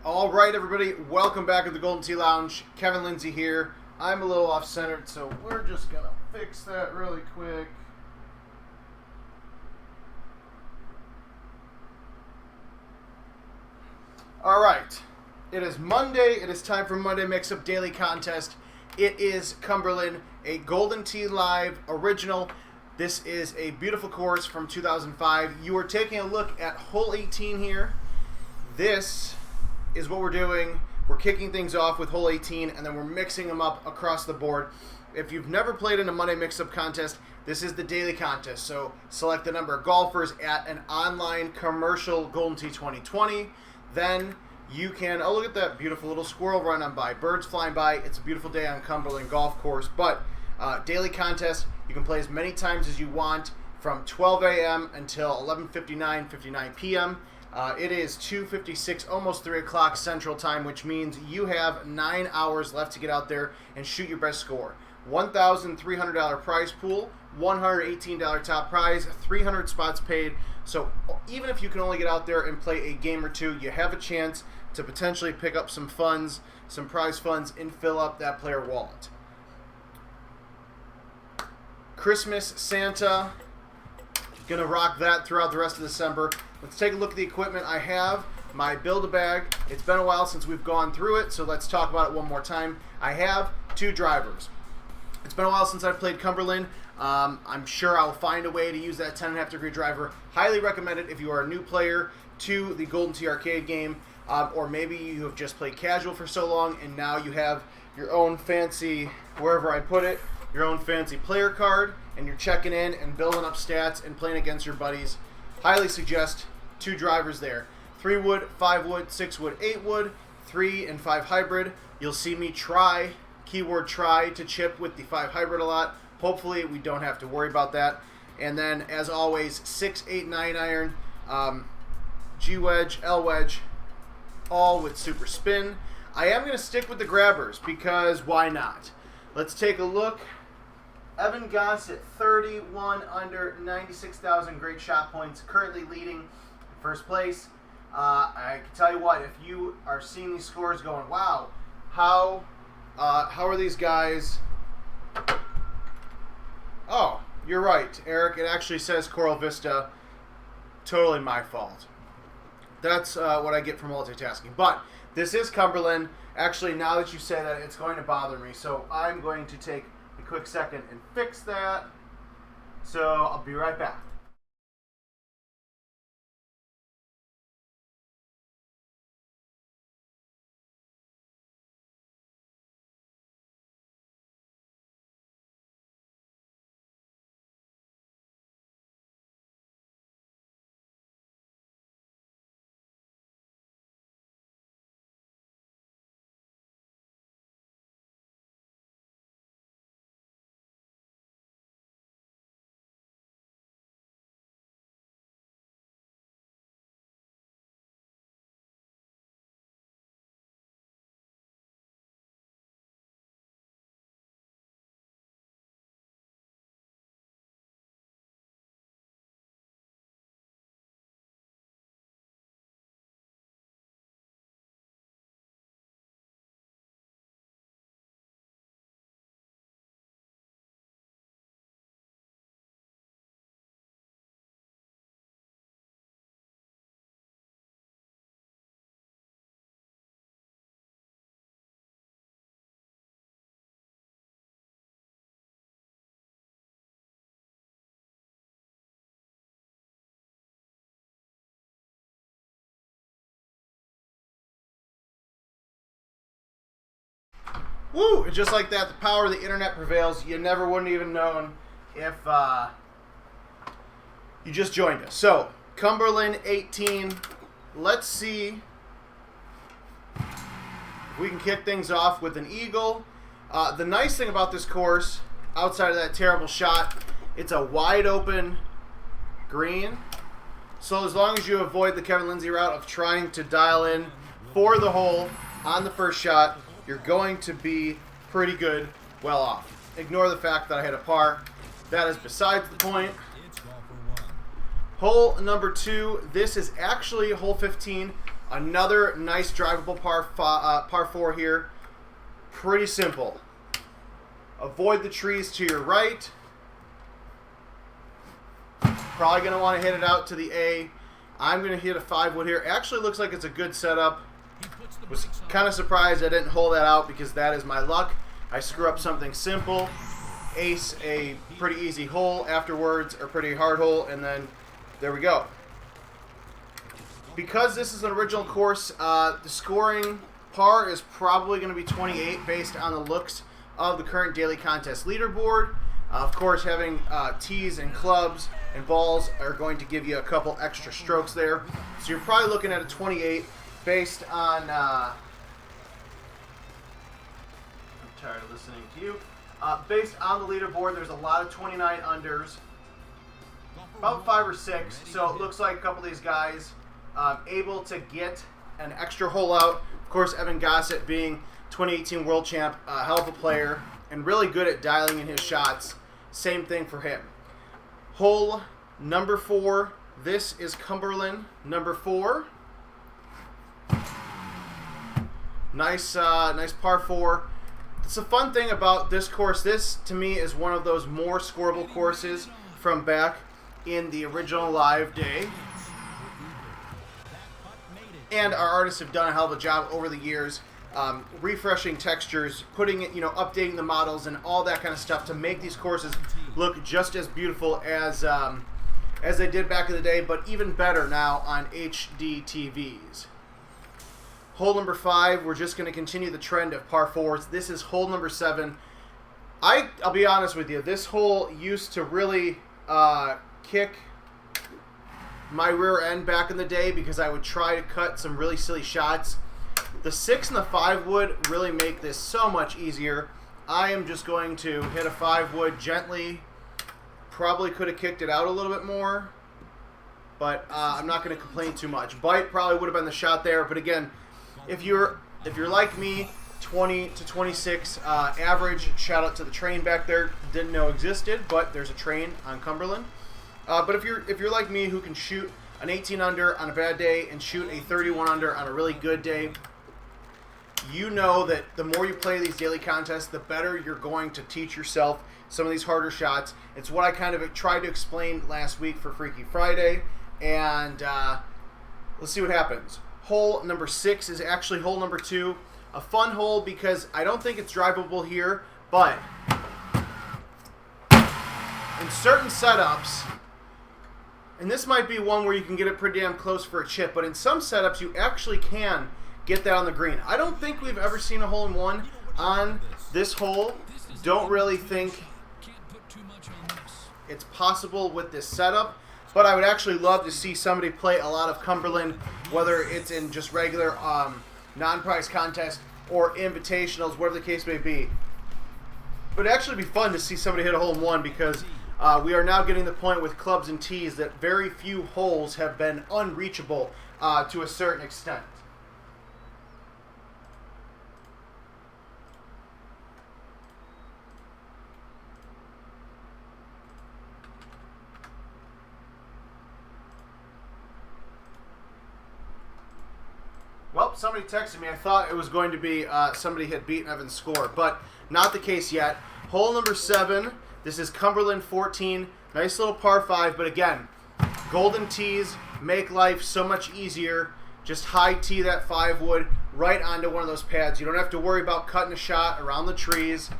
All right, everybody, welcome back to the Golden Tee Lounge. Kevin Lindsay here. I'm a little off-centered, so we're just going to fix that really quick. All right, it is Monday. It is time for Monday Mix-Up Daily Contest. It is Cumberland, a Golden Tee Live original. This is a beautiful course from 2005. You are taking a look at hole 18 here. This is what we're doing. We're kicking things off with hole 18, and then we're mixing them up across the board. If you've never played in a Monday Mix-Up contest, this is the daily contest. So select the number of golfers at an online commercial Golden Tee 2020. Then you can, oh, look at that beautiful little squirrel running by. Birds flying by. It's a beautiful day on Cumberland Golf Course. But daily contest, you can play as many times as you want from 12 a.m. until 11:59 p.m. It is 2:56, almost 3 o'clock Central Time, which means you have 9 hours left to get out there and shoot your best score. $1,300 prize pool, $118 top prize, 300 spots paid. So even if you can only get out there and play a game or two, you have a chance to potentially pick up some funds, some prize funds, and fill up that player wallet. Christmas, Santa, gonna rock that throughout the rest of December. Let's take a look at the equipment I have. My Build-A-Bag. It's been a while since we've gone through it, so let's talk about it one more time. I have 2 drivers. It's been a while since I've played Cumberland. I'm sure I'll find a way to use that 10.5 degree driver. Highly recommend it if you are a new player to the Golden Tee arcade game, or maybe you have just played casual for so long and now you have your own fancy, wherever I put it, your own fancy player card, and you're checking in and building up stats and playing against your buddies. Highly suggest 2 drivers there. 3 wood, 5 wood, 6 wood, 8 wood, 3 and 5 hybrid. You'll see me try, keyword try, to chip with the 5 hybrid a lot. Hopefully we don't have to worry about that. And then, as always, 6, 8, 9 iron, G wedge, L wedge, all with super spin. I am going to stick with the grabbers because why not? Let's take a look. Evan Goss at 31 under, 96,000 great shot points, currently leading first place. I can tell you what, if you are seeing these scores going, wow, how are these guys? Oh, you're right, Eric. It actually says Coral Vista. Totally my fault. That's what I get for multitasking. But this is Cumberland. Actually, now that you say that, it's going to bother me. So I'm going to take a quick second and fix that. So I'll be right back. Woo! Just like that, the power of the internet prevails. You never wouldn't even known if you just joined us. So, Cumberland 18. Let's see if we can kick things off with an eagle. The nice thing about this course, outside of that terrible shot, it's a wide open green. So as long as you avoid the Kevin Lindsay route of trying to dial in for the hole on the first shot, you're going to be pretty good well off. Ignore the fact that I hit a par. That is besides the point. Hole number 2. This is actually hole 15. Another nice drivable par 4 here. Pretty simple. Avoid the trees to your right. Probably going to want to hit it out to the A. I'm going to hit a 5-wood here. Actually looks like it's a good setup. Was kind of surprised I didn't hold that out because that is my luck. I screw up something simple. Ace a pretty easy hole afterwards, or pretty hard hole, and then there we go. Because this is an original course, the scoring par is probably going to be 28 based on the looks of the current daily contest leaderboard. Of course, having tees and clubs and balls are going to give you a couple extra strokes there. So you're probably looking at a 28 based on... I'm tired of listening to you. Based on the leaderboard, there's a lot of 29 unders. About 5 or 6. So it looks like a couple of these guys able to get an extra hole out. Of course, Evan Gossett being 2018 World Champ, a hell of a player, and really good at dialing in his shots. Same thing for him. Hole number 4. This is Cumberland number 4. Nice par 4. It's a fun thing about this course. This, to me, is one of those more scoreable courses from back in the original live day. And our artists have done a hell of a job over the years, refreshing textures, putting it, updating the models and all that kind of stuff to make these courses look just as beautiful as they did back in the day, but even better now on HD TVs. Hole number 5, we're just going to continue the trend of par 4s. This is hole number 7. I'll be honest with you, this hole used to really kick my rear end back in the day because I would try to cut some really silly shots. The 6 and the 5 wood really make this so much easier. I am just going to hit a 5 wood gently. Probably could have kicked it out a little bit more, but I'm not going to complain too much. Bite probably would have been the shot there, but again, if you're like me, 20 to 26 average, shout out to the train back there, didn't know existed, but there's a train on Cumberland. But if you're like me, who can shoot an 18 under on a bad day and shoot a 31 under on a really good day, you know that the more you play these daily contests, the better you're going to teach yourself some of these harder shots. It's what I kind of tried to explain last week for Freaky Friday, and let's see what happens. Hole number 6 is actually hole number 2. A fun hole because I don't think it's drivable here, but in certain setups, and this might be one where you can get it pretty damn close for a chip, but in some setups you actually can get that on the green. I don't think we've ever seen a hole-in-one on this hole. Don't really think it's possible with this setup, but I would actually love to see somebody play a lot of Cumberland, whether it's in just regular non-prize contests or invitationals, whatever the case may be. It would actually be fun to see somebody hit a hole-in-one because we are now getting to the point with clubs and tees that very few holes have been unreachable to a certain extent. Well, somebody texted me. I thought it was going to be somebody had beaten Evan's score, but not the case yet. Hole number 7. This is Cumberland 14. Nice little par 5, but again, golden tees make life so much easier. Just high tee that 5 wood right onto one of those pads. You don't have to worry about cutting a shot around the trees.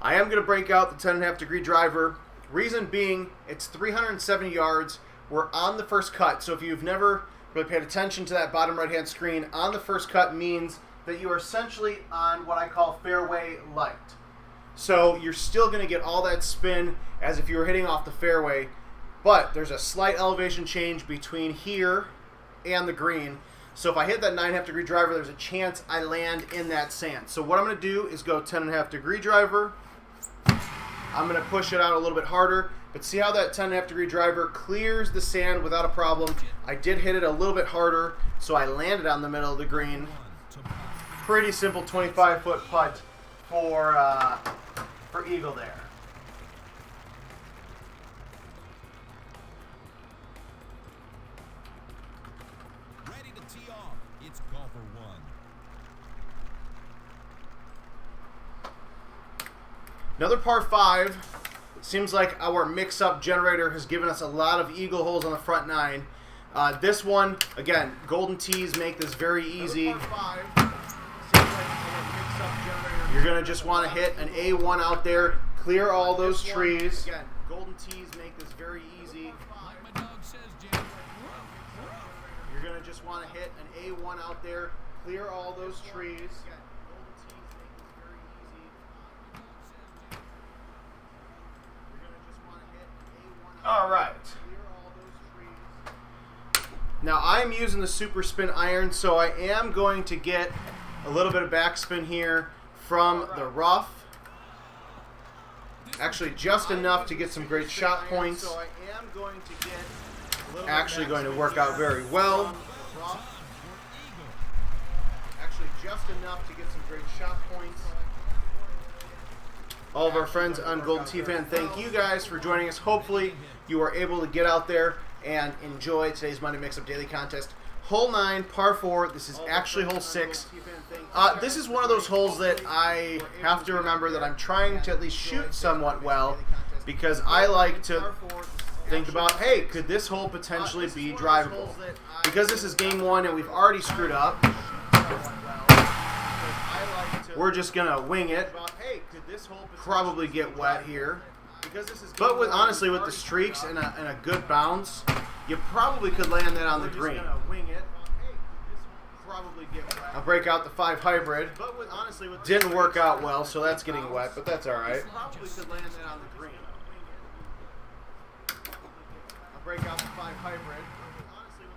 I am going to break out the 10.5 degree driver. Reason being, it's 370 yards. We're on the first cut, so if you've never really paid attention to that bottom right-hand screen, on the first cut means that you are essentially on what I call fairway light. So you're still going to get all that spin as if you were hitting off the fairway, but there's a slight elevation change between here and the green. So if I hit that 9.5 degree driver, there's a chance I land in that sand. So what I'm going to do is go 10.5 degree driver. I'm going to push it out a little bit harder. But see how that 10.5 degree driver clears the sand without a problem. I did hit it a little bit harder, so I landed on the middle of the green. Pretty simple 25-foot putt for eagle there. Another par 5. Seems like our mix-up generator has given us a lot of eagle holes on the front 9. This one, again, golden tees make this very easy. You're going to just want to hit an A1 out there, clear all those trees. Again, golden tees make this very easy. You're going to just want to hit an A1 out there, clear all those trees. All right. Now I'm using the super spin iron, so I am going to get a little bit of backspin here from the rough. Actually, just enough to get some great shot points. Actually going to work out very well. Actually, just enough to get some great shot points. All of our friends on Golden Tee Fan, thank you guys for joining us. Hopefully, you are able to get out there and enjoy today's Monday Mix-Up Daily Contest. Hole 9, par 4. This is actually hole 6. This is one of those holes that I have to remember that I'm trying to at least shoot somewhat well, because I like to think about, hey, could this hole potentially be drivable? Because this is game 1 and we've already screwed up, we're just going to wing it. Probably get wet here. But honestly, with the streaks and a good bounce, you probably could land that on the green. I'll break out the 5 hybrid. Didn't work out well, so that's getting wet, but that's all right. I'll break out the 5 hybrid.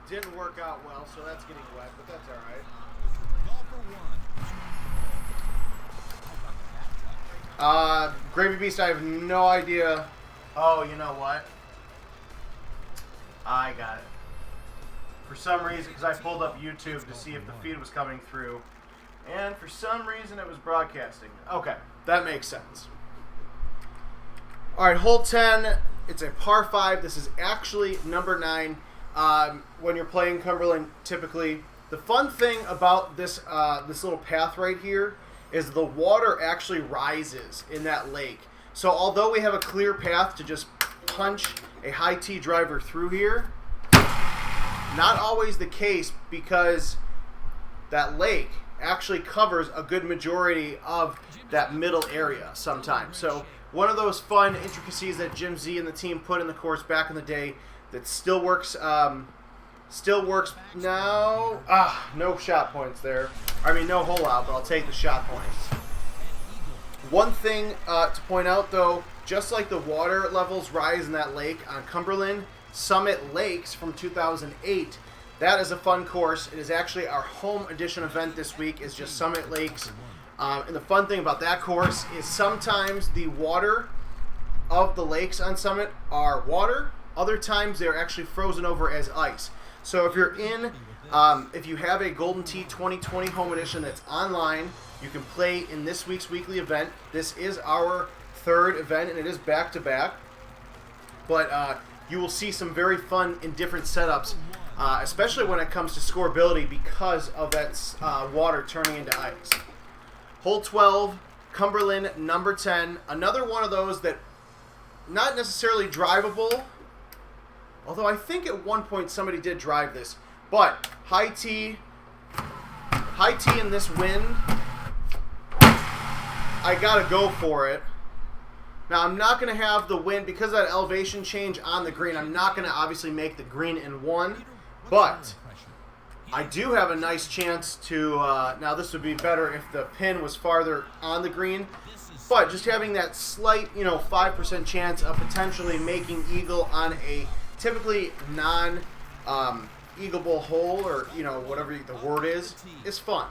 Didn't work out well, so that's getting wet, but that's all right. Gravy Beast, I have no idea. Oh, you know what? I got it. For some reason, because I pulled up YouTube to see if the feed was coming through, and for some reason it was broadcasting. Okay, that makes sense. All right, hole 10. It's a par 5. This is actually number 9. When you're playing Cumberland, typically, the fun thing about this this little path right here is the water actually rises in that lake. So although we have a clear path to just punch a high tee driver through here, not always the case, because that lake actually covers a good majority of that middle area sometimes. So one of those fun intricacies that Jim Z and the team put in the course back in the day that still works now. No shot points there. I mean, no hole out, but I'll take the shot points. One thing to point out, though, just like the water levels rise in that lake on Cumberland, Summit Lakes from 2008, that is a fun course. It is actually our home edition event this week, is just Summit Lakes. And the fun thing about that course is sometimes the water of the lakes on Summit are water. Other times they're actually frozen over as ice. So if you're in, if you have a Golden Tee 2020 home edition that's online, you can play in this week's weekly event. This is our 3rd event, and it is back-to-back. But you will see some very fun and different setups, especially when it comes to scoreability, because of that water turning into ice. Hole 12, Cumberland, number 10. Another one of those that not necessarily drivable, although I think at one point somebody did drive this. But high tee in this wind, I gotta go for it. Now I'm not gonna have the wind, because of that elevation change on the green, I'm not gonna obviously make the green in one, but I do have a nice chance to, now this would be better if the pin was farther on the green, but just having that slight, 5% chance of potentially making eagle on a typically non-eagleable hole, or, whatever the word is fun.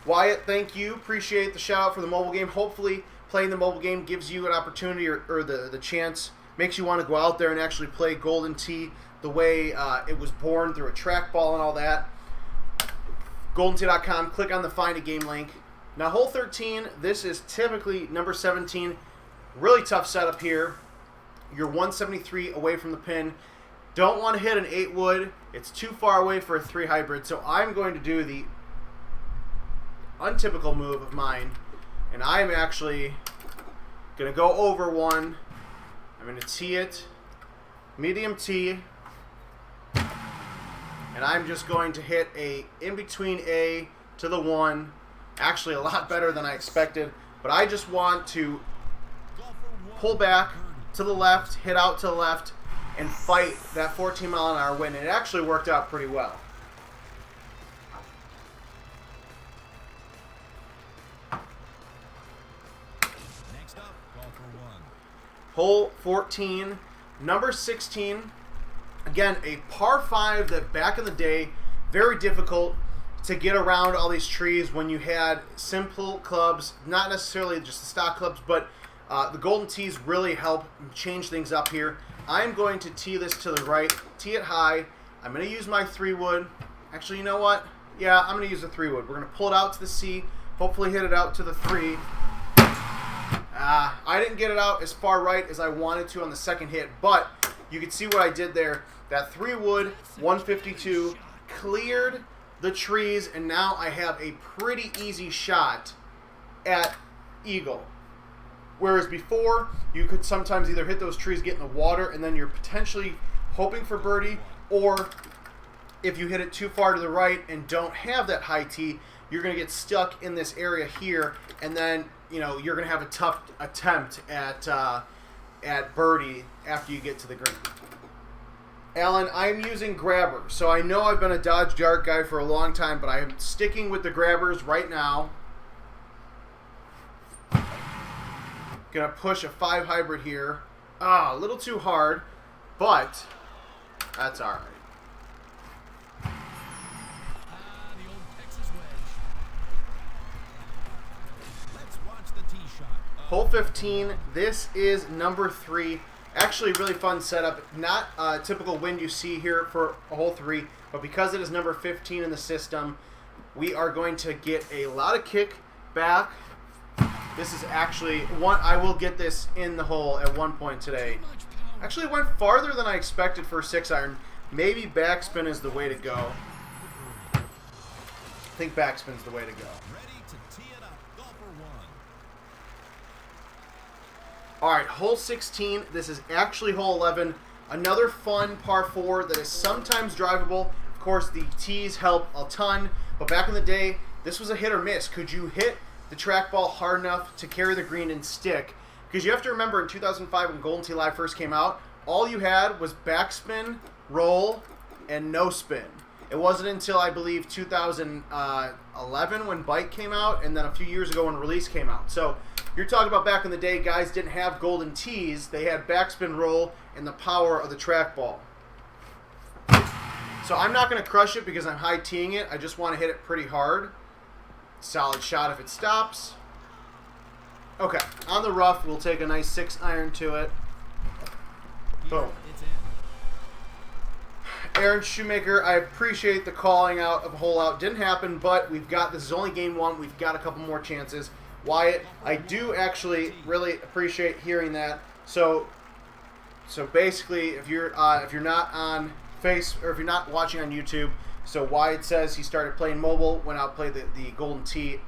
Wyatt, thank you. Appreciate the shout out for the mobile game. Hopefully playing the mobile game gives you an opportunity, or the chance, makes you want to go out there and actually play Golden Tee the way it was born, through a trackball and all that. GoldenTee.com, click on the Find a Game link. Now hole 13, this is typically number 17. Really tough setup here. You're 173 away from the pin. Don't want to hit an 8 wood. It's too far away for a 3 hybrid, so I'm going to do the untypical move of mine, and I'm actually Gonna go over one. I'm gonna tee it, medium tee, and I'm just going to hit a in between A to the 1. Actually, a lot better than I expected, but I just want to pull back to the left, hit out to the left, and fight that 14-mile-an-hour wind. It actually worked out pretty well. Next up, call for 1. Hole 14, number 16. Again, a par 5 that back in the day, very difficult to get around all these trees when you had simple clubs, not necessarily just the stock clubs, but the golden tees really help change things up here. I'm going to tee this to the right, tee it high. I'm going to use my 3-wood. Actually, you know what? Yeah, I'm going to use the 3-wood. We're going to pull it out to the C, hopefully hit it out to the 3. I didn't get it out as far right as I wanted to on the second hit, but you can see what I did there. That 3-wood, 152, cleared the trees, and now I have a pretty easy shot at eagle. Whereas before, you could sometimes either hit those trees, get in the water, and then you're potentially hoping for birdie, or if you hit it too far to the right and don't have that high tee, you're going to get stuck in this area here, and then you're going to have a tough attempt at birdie after you get to the green. Alan, I'm using grabbers. So I know I've been a Dodge Dart guy for a long time, but I am sticking with the grabbers right now. Gonna push a 5 hybrid here. A little too hard, but that's all right. The old Texas wedge. Let's watch the tee shot. Hole 15. This is number 3. Actually, really fun setup. Not a typical wind you see here for a hole 3, but because it is number 15 in the system, we are going to get a lot of kick back. This is actually one. I will get this in the hole at one point today. Actually, went farther than I expected for a 6-iron. Maybe backspin is the way to go. I think backspin's the way to go. Ready to tee it up. Golfer 1. All right, hole 16. This is actually hole 11. Another fun par 4 that is sometimes drivable. Of course, the tees help a ton, but back in the day, this was a hit or miss. Could you hit the trackball hard enough to carry the green and stick? Because you have to remember, in 2005 when Golden Tee Live first came out, all you had was backspin, roll, and no spin. It wasn't until, I believe, 2011 when Bike came out, and then a few years ago when Release came out. So you're talking about back in the day, guys didn't have golden tees. They had backspin, roll, and the power of the trackball. So I'm not going to crush it because I'm high teeing it. I just want to hit it pretty hard. Solid shot if it stops. Okay, on the rough, we'll take a nice 6-iron to it. Boom. It's in. Aaron Shoemaker, I appreciate the calling out of a hole out. Didn't happen, but we've got, this is only game 1. We've got a couple more chances. Wyatt, I do actually really appreciate hearing that. So basically, if you're not on Face, or if you're not watching on YouTube, so Wyatt says he started playing mobile, went out, played the Golden Tee,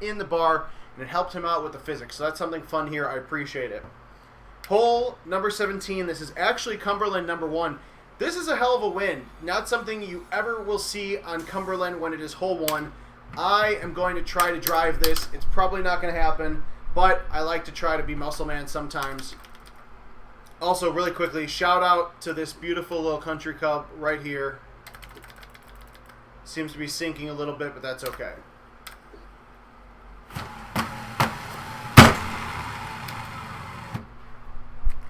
in the bar, and it helped him out with the physics. So that's something fun here. I appreciate it. Hole number 17. This is actually Cumberland number 1. This is a hell of a win. Not something you ever will see on Cumberland when it is hole 1. I am going to try to drive this. It's probably not going to happen, but I like to try to be muscle man sometimes. Also, really quickly, shout out to this beautiful little country club right here. Seems to be sinking a little bit, but that's okay.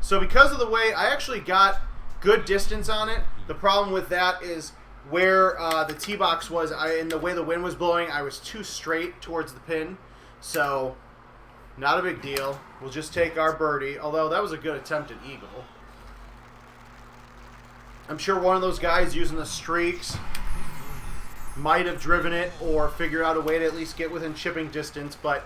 So because of the way I actually got good distance on it, the problem with that is where the tee box was, and the way the wind was blowing, I was too straight towards the pin. So not a big deal. We'll just take our birdie, although that was a good attempt at eagle. I'm sure one of those guys using the streaks might have driven it or figured out a way to at least get within chipping distance, but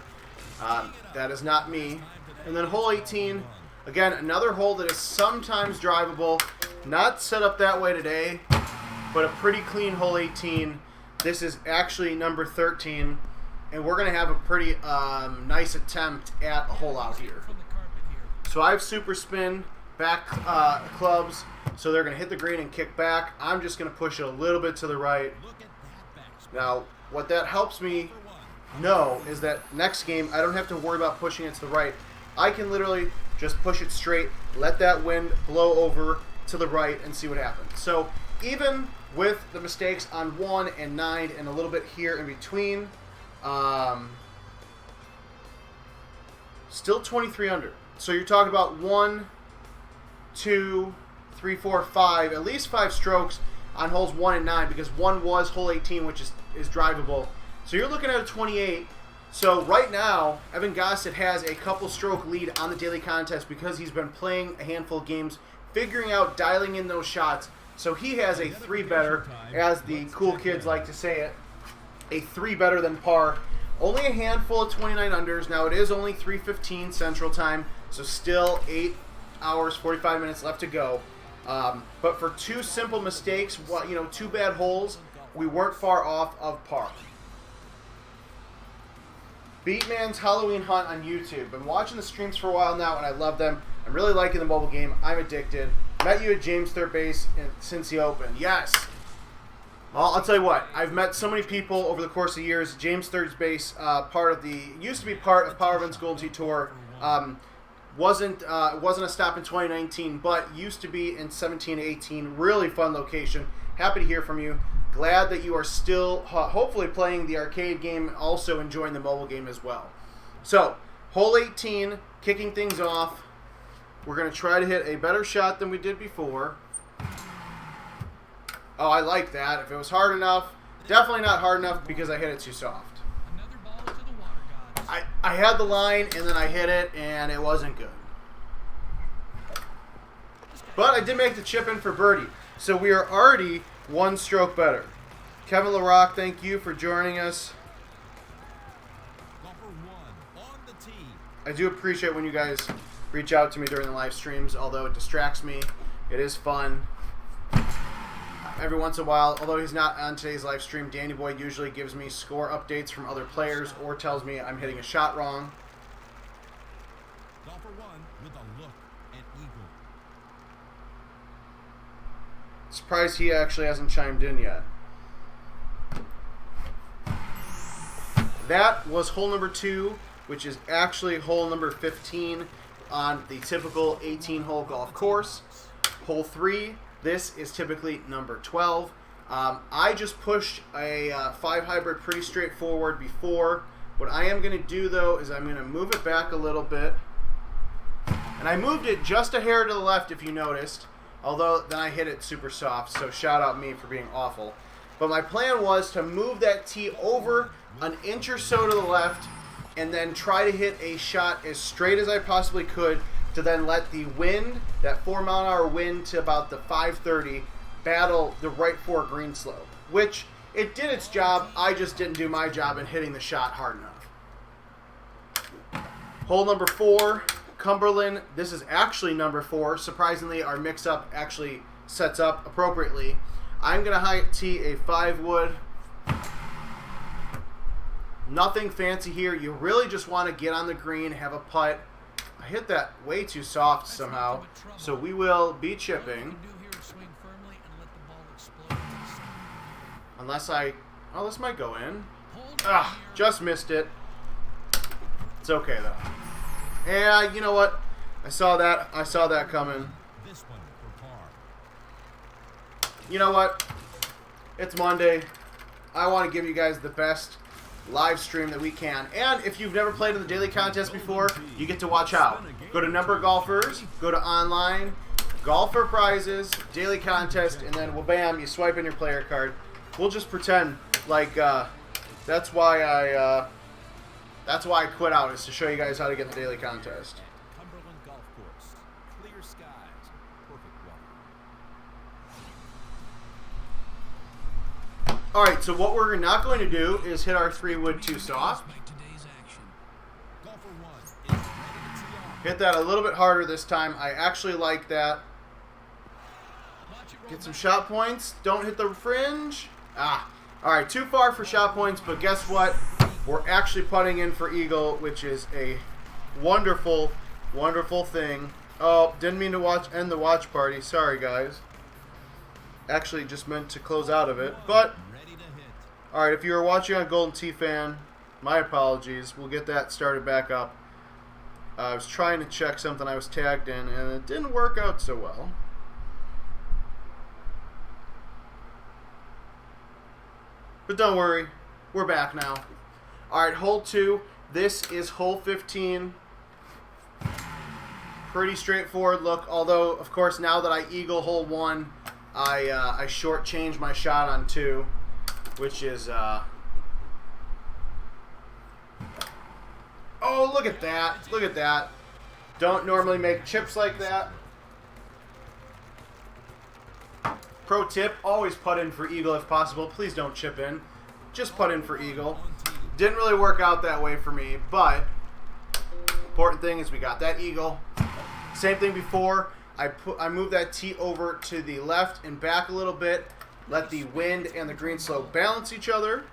that is not me. And then hole 18, again, another hole that is sometimes drivable. Not set up that way today, but a pretty clean hole 18. This is actually number 13, and we're going to have a pretty nice attempt at a hole out here. From the cart So I have super spin back clubs, so they're going to hit the green and kick back. I'm just going to push it a little bit to the right. Now, what that helps me know is that next game, I don't have to worry about pushing it to the right. I can literally just push it straight, let that wind blow over to the right, and see what happens. So even with the mistakes on 1 and 9 and a little bit here in between, still 23 under. So you're talking about 1, 2, 3, 4, 5, at least 5 strokes on holes 1 and 9, because 1 was hole 18, which is drivable. So you're looking at a 28. So right now, Evan Gossett has a couple stroke lead on the daily contest because he's been playing a handful of games, figuring out, dialing in those shots. So he has a 3 better, as the cool kids like to say it, a 3 better than par. Only a handful of 29 unders. Now it is only 3:15 Central Time, so still 8 hours, 45 minutes left to go. But for 2 simple mistakes, 2 bad holes, we weren't far off of par. Beatman's Halloween Hunt on YouTube. Been watching the streams for a while now, and I love them. I'm really liking the mobile game. I'm addicted. Met you at James Third Base since he opened. Yes. Well, I'll tell you what. I've met so many people over the course of years. James Third Base, used to be part of Power Events Golden Tee Tour. Wasn't a stop in 2019, but used to be in 17, 18. Really fun location. Happy to hear from you. Glad that you are still hopefully playing the arcade game and also enjoying the mobile game as well. So, hole 18, kicking things off. We're going to try to hit a better shot than we did before. Oh, I like that. If it was hard enough, definitely not hard enough because I hit it too soft. I had the line and then I hit it and it wasn't good. But I did make the chip in for birdie. So we are already 1 stroke better. Kevin LaRock, thank you for joining us. I do appreciate when you guys reach out to me during the live streams, although it distracts me. It is fun. Every once in a while, although he's not on today's live stream, Danny Boy usually gives me score updates from other players or tells me I'm hitting a shot wrong. Golfer 1 with a look at eagle. Surprised he actually hasn't chimed in yet. That was hole number 2, which is actually hole number 15 on the typical 18-hole golf course. Hole 3, this is typically number 12. I just pushed a 5 hybrid pretty straightforward before. What I am going to do, though, is I'm going to move it back a little bit. And I moved it just a hair to the left, if you noticed. Although, then I hit it super soft, so shout out me for being awful. But my plan was to move that tee over an inch or so to the left and then try to hit a shot as straight as I possibly could to then let the wind, that 4-mile-an-hour wind to about the 530, battle the right 4 green slope. Which, it did its job, I just didn't do my job in hitting the shot hard enough. Hole number 4, Cumberland. This is actually number 4. Surprisingly, our mix-up actually sets up appropriately. I'm going to high tee a 5-wood. Nothing fancy here. You really just want to get on the green, have a putt. I hit that way too soft somehow, so we will be chipping. Unless oh, this might go in. Just missed it. It's okay though. Yeah, you know what? I saw that coming. You know what? It's Monday. I want to give you guys the best live stream that we can. And if you've never played in the daily contest before, you get to watch out. Go to Number Golfers, go to Online, Golfer Prizes, Daily Contest, and then, well, bam, you swipe in your player card. We'll just pretend like that's why I quit out, is to show you guys how to get the daily contest. Cumberland Golf Course. Clear skies. Perfect weather. All right, so what we're not going to do is hit our 3-wood too soft. Golfer 1 is ready to tee off. Hit that a little bit harder this time. I actually like that. Get some shot points. Don't hit the fringe. All right, too far for shot points, but guess what? We're actually putting in for eagle, which is a wonderful wonderful thing. Oh, didn't mean to end the watch party. Sorry, guys. Actually, just meant to close out of it. But, alright, if you were watching on Golden Tee Fan, my apologies. We'll get that started back up. I was trying to check something I was tagged in, and it didn't work out so well. But don't worry, we're back now. Alright, hole 2. This is hole 15. Pretty straightforward look, although, of course, now that I eagle hole 1, I shortchanged my shot on 2, which is... Oh, look at that. Look at that. Don't normally make chips like that. Pro tip, always putt in for eagle if possible. Please don't chip in. Just putt in for eagle. Didn't really work out that way for me, but important thing is we got that eagle. Same thing before. I moved that tee over to the left and back a little bit. Let the wind and the green slope balance each other.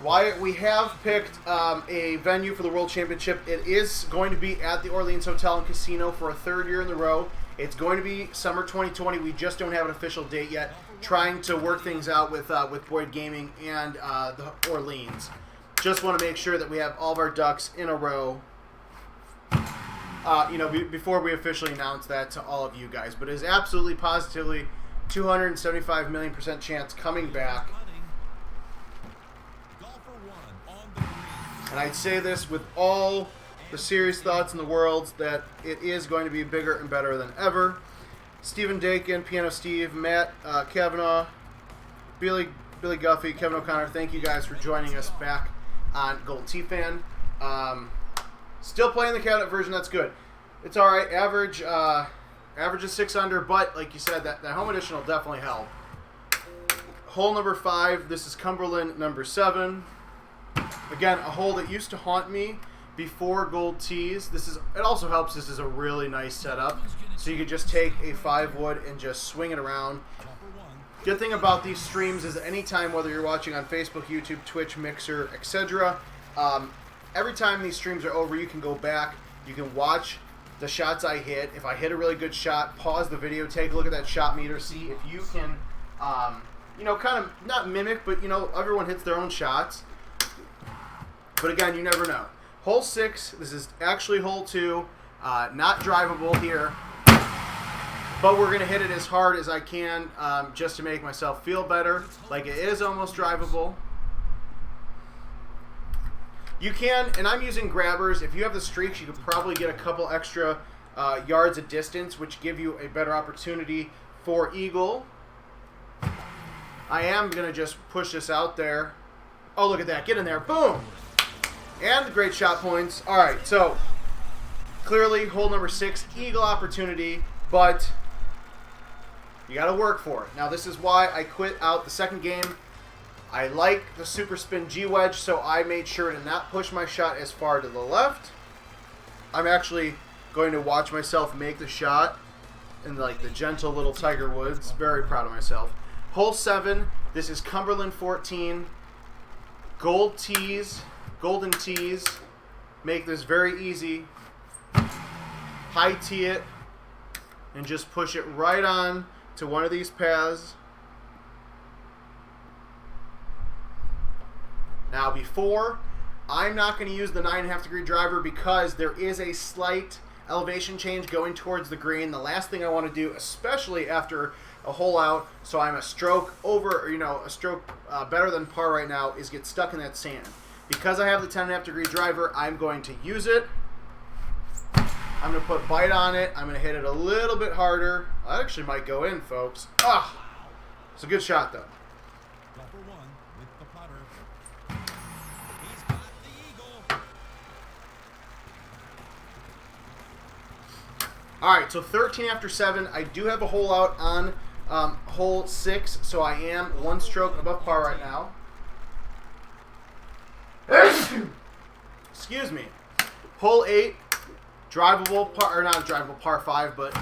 Wyatt, we have picked a venue for the World Championship. It is going to be at the Orleans Hotel and Casino for a 3rd year in a row. It's going to be summer 2020. We just don't have an official date yet. Trying to work things out with Boyd Gaming and the Orleans. Just want to make sure that we have all of our ducks in a row. Before we officially announce that to all of you guys. But it is absolutely, positively 275 million% chance coming back. And I'd say this with all the serious thoughts in the world, that it is going to be bigger and better than ever. Stephen Dakin, Piano Steve, Matt Kavanaugh, Billy Guffey, Kevin O'Connor, thank you guys for joining us back on Golden Tee Fan. Still playing the cabinet version, that's good. It's alright, average is 6 under, but like you said, that home edition will definitely help. Hole number 5, this is Cumberland number 7. Again, a hole that used to haunt me before gold tees. It also helps, this is a really nice setup. So you could just take a 5-wood and just swing it around. Good thing about these streams is anytime, whether you're watching on Facebook, YouTube, Twitch, Mixer, etc., every time these streams are over, you can go back, you can watch the shots I hit. If I hit a really good shot, pause the video, take a look at that shot meter, see if you can, kind of not mimic, but, everyone hits their own shots. But again, you never know. Hole 6, this is actually hole 2, not drivable here, but we're going to hit it as hard as I can just to make myself feel better, like it is almost drivable. You can, and I'm using grabbers. If you have the streaks, you could probably get a couple extra yards of distance, which give you a better opportunity for eagle. I am going to just push this out there. Oh, look at that. Get in there. Boom. And great shot points. All right, so clearly hole number 6, eagle opportunity, but you got to work for it. Now, this is why I quit out the second game. I like the super spin G-wedge, so I made sure to not push my shot as far to the left. I'm actually going to watch myself make the shot in like the gentle little Tiger Woods. Very proud of myself. Hole 7, this is Cumberland 14. Golden tees. Make this very easy. High tee it and just push it right on to one of these paths. Now before, I'm not going to use the 9.5 degree driver because there is a slight elevation change going towards the green. The last thing I want to do, especially after a hole out, so I'm a stroke over, a stroke better than par right now, is get stuck in that sand. Because I have the 10.5 degree driver, I'm going to use it. I'm going to put bite on it. I'm going to hit it a little bit harder. I actually might go in, folks. Ah, it's a good shot, though. Golfer 1 with the putter. He's got the eagle. All right, so 13 after 7. I do have a hole out on hole 6, so I am 1 stroke above par right now. Excuse me. Hole 8, drivable par, or not drivable, par 5, but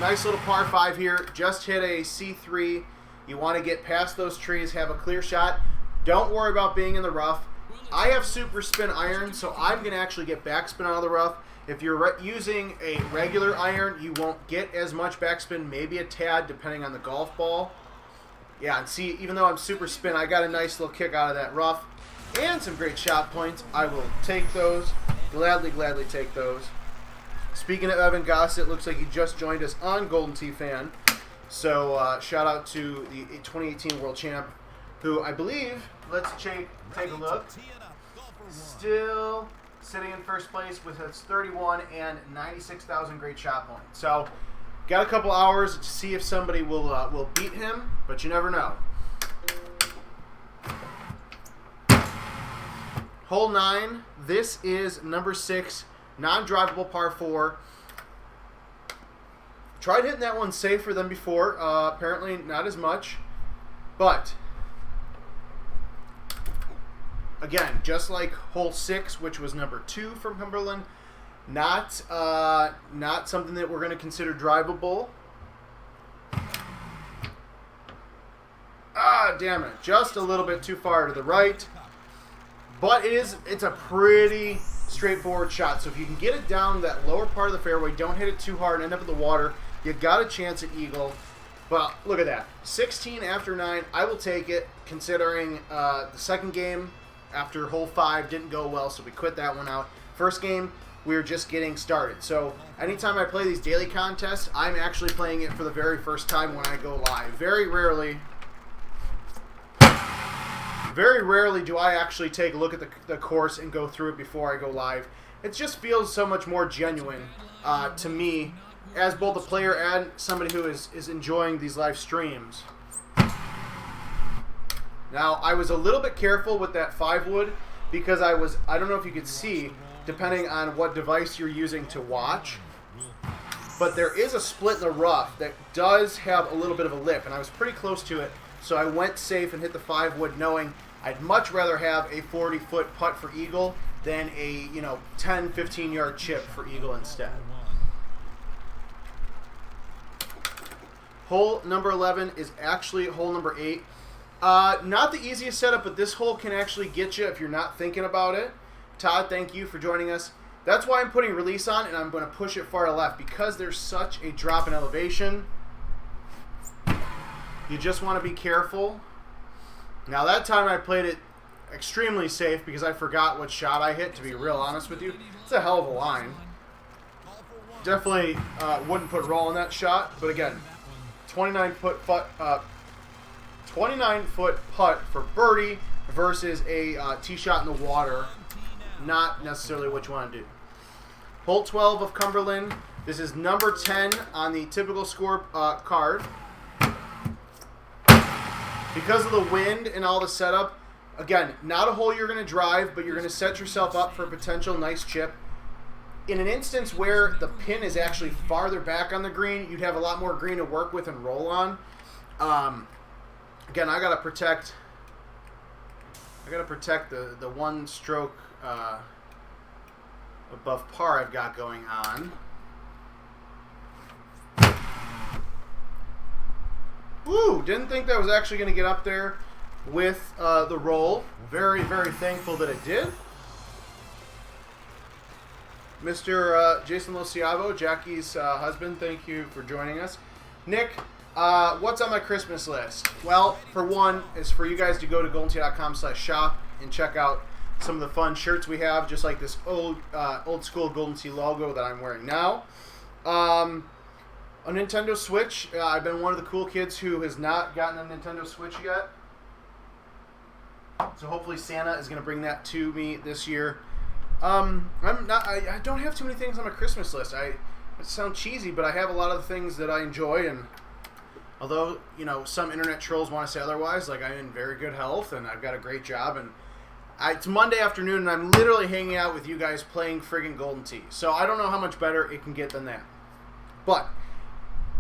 nice little par 5 here. Just hit a C3. You want to get past those trees, have a clear shot. Don't worry about being in the rough. I have super spin iron, so I'm going to actually get backspin out of the rough. If you're using a regular iron, you won't get as much backspin, maybe a tad, depending on the golf ball. Yeah, and see, even though I'm super spin, I got a nice little kick out of that rough and some great shot points. I will take those. Gladly, gladly take those. Speaking of Evan Gossett, looks like he just joined us on Golden Tee Fan. So shout out to the 2018 World Champ, who I believe, let's take a look, still sitting in first place with his 31 and 96,000 great shot points. So got a couple hours to see if somebody will beat him, but you never know. Hole 9, this is number 6, non-drivable par 4. Tried hitting that one safer than before. Apparently not as much. But, again, just like hole 6, which was number 2 from Cumberland, not something that we're going to consider drivable. Ah, damn it. Just a little bit too far to the right. But it's a pretty straightforward shot. So if you can get it down that lower part of the fairway, don't hit it too hard and end up in the water, you got a chance at eagle. But look at that. 16 after 9. I will take it, considering the second game after hole 5 didn't go well, so we quit that one out. First game, we were just getting started. So anytime I play these daily contests, I'm actually playing it for the very first time when I go live. Very rarely do I actually take a look at the course and go through it before I go live. It just feels so much more genuine to me as both a player and somebody who is enjoying these live streams. Now, I was a little bit careful with that 5-wood because I don't know if you could see, depending on what device you're using to watch, but there is a split in the rough that does have a little bit of a lip, and I was pretty close to it, so I went safe and hit the 5-wood knowing I'd much rather have a 40-foot putt for eagle than a 10, 15-yard chip for eagle instead. Hole number 11 is actually hole number 8. Not the easiest setup, but this hole can actually get you if you're not thinking about it. Todd, thank you for joining us. That's why I'm putting release on, and I'm going to push it far to left because there's such a drop in elevation. You just want to be careful. Now, that time I played it extremely safe because I forgot what shot I hit, to be real honest with you. It's a hell of a line. Definitely wouldn't put roll on that shot, but again, 29-foot putt for birdie versus a tee shot in the water. Not necessarily what you want to do. Hole 12 of Cumberland. This is number 10 on the typical score card. Because of the wind and all the setup, again, not a hole you're going to drive, but you're going to set yourself up for a potential nice chip. In an instance where the pin is actually farther back on the green, you'd have a lot more green to work with and roll on. Again, I gotta protect the one stroke above par I've got going on. Ooh, didn't think that was actually going to get up there with the roll. Very, very thankful that it did. Mr. Jason Lociavo, Jackie's husband, thank you for joining us. Nick, what's on my Christmas list? Well, for one, is for you guys to go to goldentee.com/shop and check out some of the fun shirts we have, just like this old school Golden Tee logo that I'm wearing now. A Nintendo Switch. I've been one of the cool kids who has not gotten a Nintendo Switch yet. So hopefully Santa is going to bring that to me this year. I don't have too many things on my Christmas list. It sounds cheesy, but I have a lot of the things that I enjoy, and although, some internet trolls want to say otherwise, like I'm in very good health and I've got a great job, and it's Monday afternoon and I'm literally hanging out with you guys playing friggin' Golden Tee. So I don't know how much better it can get than that. But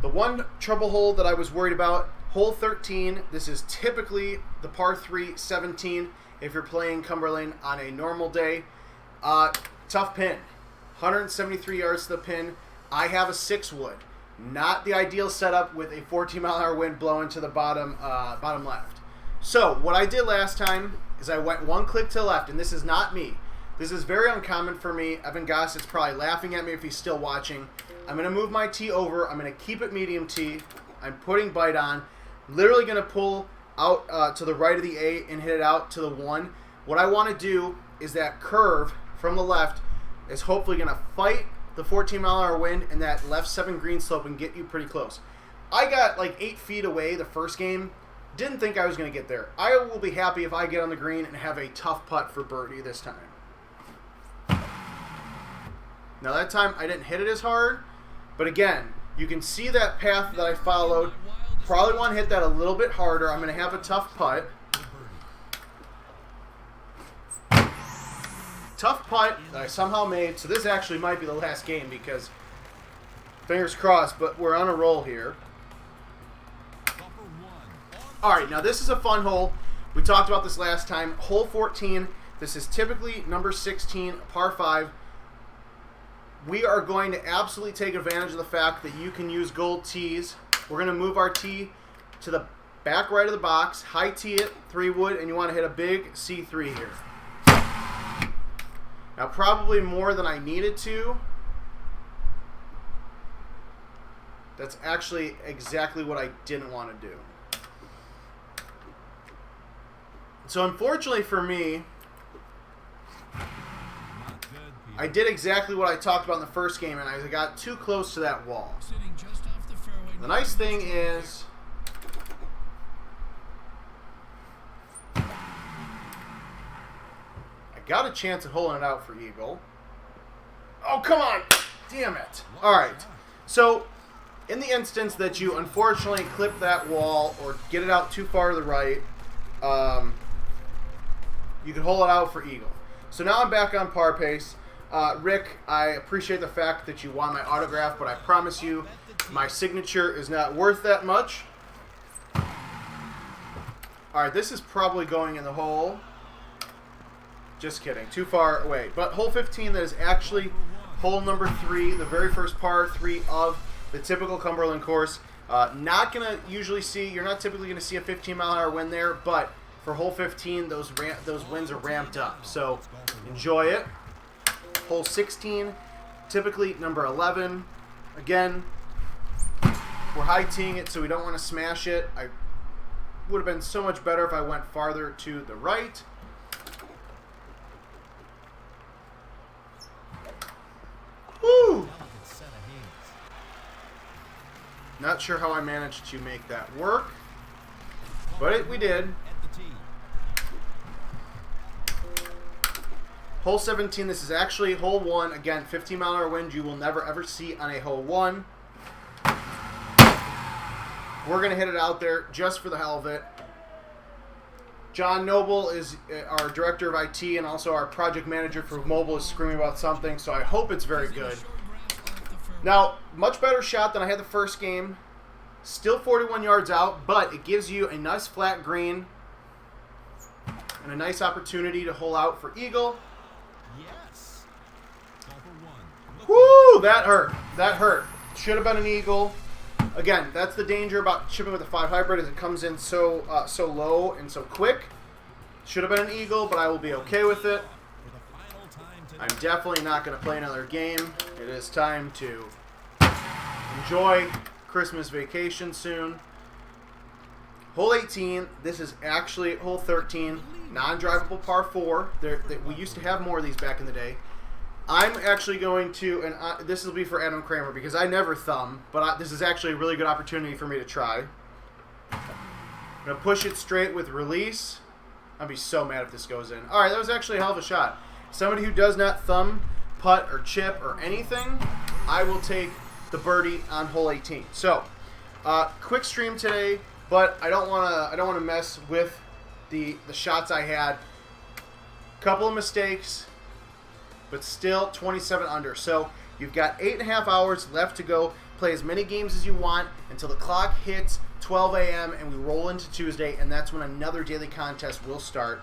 the one trouble hole that I was worried about, hole 13, this is typically the par 3 17 if you're playing Cumberland on a normal day. Tough pin. 173 yards to the pin. I have a 6-wood. Not the ideal setup with a 14-mile-an-hour wind blowing to the bottom left. So what I did last time is I went one click to the left, and this is not me. This is very uncommon for me. Evan Goss is probably laughing at me if he's still watching. I'm going to move my tee over. I'm going to keep it medium tee. I'm putting bite on. Literally going to pull out to the right of the 8 and hit it out to the 1. What I want to do is that curve from the left is hopefully going to fight the 14-mile-an-hour wind and that left 7 green slope and get you pretty close. I got like 8 feet away the first game. Didn't think I was going to get there. I will be happy if I get on the green and have a tough putt for birdie this time. Now that time I didn't hit it as hard, but again, you can see that path that I followed. Probably want to hit that a little bit harder. I'm going to have a tough putt. Tough putt that I somehow made. So this actually might be the last game because, fingers crossed, but we're on a roll here. Alright, now this is a fun hole. We talked about this last time. Hole 14. This is typically number 16, par 5. We are going to absolutely take advantage of the fact that you can use gold tees. We're going to move our tee to the back right of the box, high tee it, 3-wood, and you want to hit a big C3 here. Now probably more than I needed to. That's actually exactly what I didn't want to do. So unfortunately for me, I did exactly what I talked about in the first game, and I got too close to that wall. The nice thing is, I got a chance at holding it out for eagle. Oh, come on! Damn it. Alright, so in the instance that you unfortunately clip that wall or get it out too far to the right, you can hold it out for eagle. So now I'm back on par pace. Rick, I appreciate the fact that you want my autograph, but I promise you my signature is not worth that much. Alright, this is probably going in the hole. Just kidding. Too far away. But hole 15, that is actually hole number 3, the very first par 3 of the typical Cumberland course. Not going to usually see, you're not typically going to see a 15-mile-an-hour wind there, but for hole 15, those winds are ramped up. So enjoy it. Hole 16, typically number 11. Again, we're high teeing it, so we don't want to smash it. I would have been so much better if I went farther to the right. Woo! Not sure how I managed to make that work, but we did. Hole 17, this is actually hole 1. Again, 15-mile-an-hour wind you will never ever see on a hole 1. We're going to hit it out there just for the hell of it. John Noble is our director of IT and also our project manager for mobile is screaming about something, so I hope it's very good. Now, much better shot than I had the first game. Still 41 yards out, but it gives you a nice flat green and a nice opportunity to hole out for eagle. Yes. Woo! That hurt. That hurt. Should have been an eagle. Again, that's the danger about chipping with a 5 hybrid is it comes in so low and so quick. Should have been an eagle, but I will be okay with it. I'm definitely not going to play another game. It is time to enjoy Christmas vacation soon. Hole 18, this is actually hole 13, non-drivable par 4. We used to have more of these back in the day. I'm actually going to, and this will be for Adam Kramer because I never thumb, but this is actually a really good opportunity for me to try. I'm going to push it straight with release. I'd be so mad if this goes in. All right, that was actually a hell of a shot. Somebody who does not thumb, putt, or chip, or anything, I will take the birdie on hole 18. So, quick stream today, but I don't want to mess with the shots I had. Couple of mistakes, but still 27 under. So you've got 8.5 hours left to go. Play as many games as you want until the clock hits 12 a.m. and we roll into Tuesday, and that's when another daily contest will start.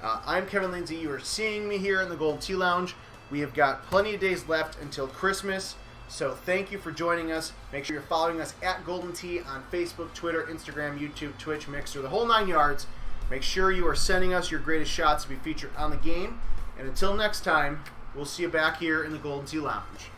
I'm Kevin Lindsay. You are seeing me here in the Golden Tee Lounge. We have got plenty of days left until Christmas, so thank you for joining us. Make sure you're following us at Golden Tee on Facebook, Twitter, Instagram, YouTube, Twitch, Mixer, the whole 9 yards. Make sure you are sending us your greatest shots to be featured on the game. And until next time, we'll see you back here in the Golden Tee Lounge.